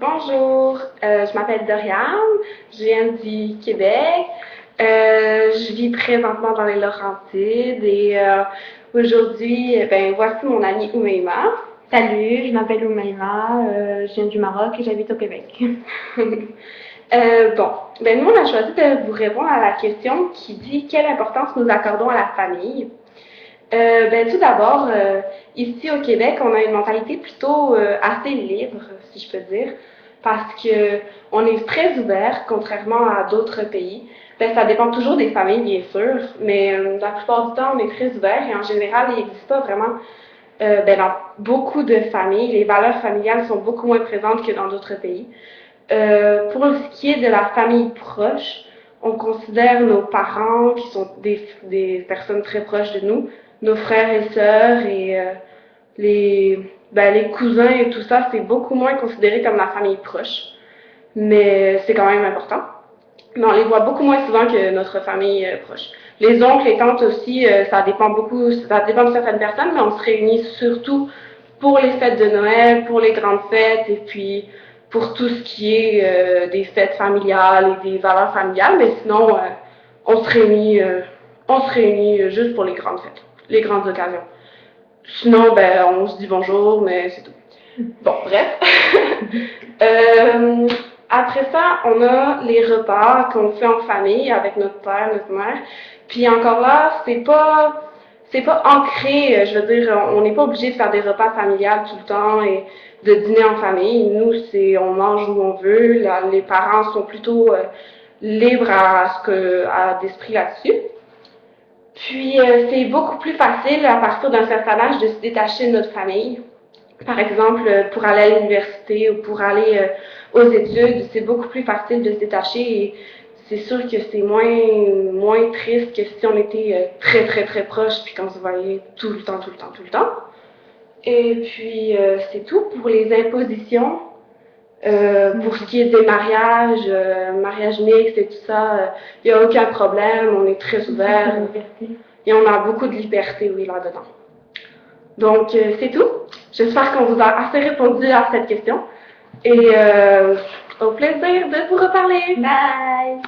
Bonjour, je m'appelle Doriane, je viens du Québec. Je vis présentement dans les Laurentides et aujourd'hui, ben, voici mon amie Oumaima. Salut, je m'appelle Oumaima, je viens du Maroc et j'habite au Québec. Bon, ben nous on a choisi de vous répondre à la question qui dit quelle importance nous accordons à la famille. Ben, tout d'abord, ici au Québec, on a une mentalité plutôt assez libre, si je peux dire, parce que on est très ouvert, contrairement à d'autres pays. Ben, ça dépend toujours des familles, bien sûr, mais la plupart du temps, on est très ouvert et en général, il n'existe pas vraiment, ben, dans beaucoup de familles, les valeurs familiales sont beaucoup moins présentes que dans d'autres pays. Pour ce qui est de la famille proche, on considère nos parents, qui sont des personnes très proches de nous, nos frères et sœurs et les cousins et tout ça, c'est beaucoup moins considéré comme la famille proche. Mais c'est quand même important. Mais on les voit beaucoup moins souvent que notre famille proche. Les oncles et tantes aussi, ça dépend beaucoup, ça dépend de certaines personnes, mais on se réunit surtout pour les fêtes de Noël, pour les grandes fêtes et puis pour tout ce qui est des fêtes familiales et des valeurs familiales. Mais sinon, on se réunit juste pour les grandes fêtes, les grandes occasions. Sinon, ben, on se dit bonjour, mais c'est tout. Bon, bref. euh, Après ça, on a les repas qu'on fait en famille avec notre père, notre mère. Puis encore là, c'est pas ancré. Je veux dire, on n'est pas obligé de faire des repas familiales tout le temps et de dîner en famille. Nous, on mange où on veut. Là, les parents sont plutôt libres d'esprit là-dessus. Puis, c'est beaucoup plus facile à partir d'un certain âge de se détacher de notre famille. Par exemple, pour aller à l'université ou pour aller aux études, c'est beaucoup plus facile de se détacher et c'est sûr que c'est moins triste que si on était très très très proche puis qu'on se voyait tout le temps, tout le temps, tout le temps. Et puis, c'est tout pour les impositions. Pour ce qui est des mariages, mariage mixte et tout ça, il n'y a aucun problème, on est très ouvert et on a beaucoup de liberté, oui, là-dedans. Donc, c'est tout. J'espère qu'on vous a assez répondu à cette question et au plaisir de vous reparler. Bye!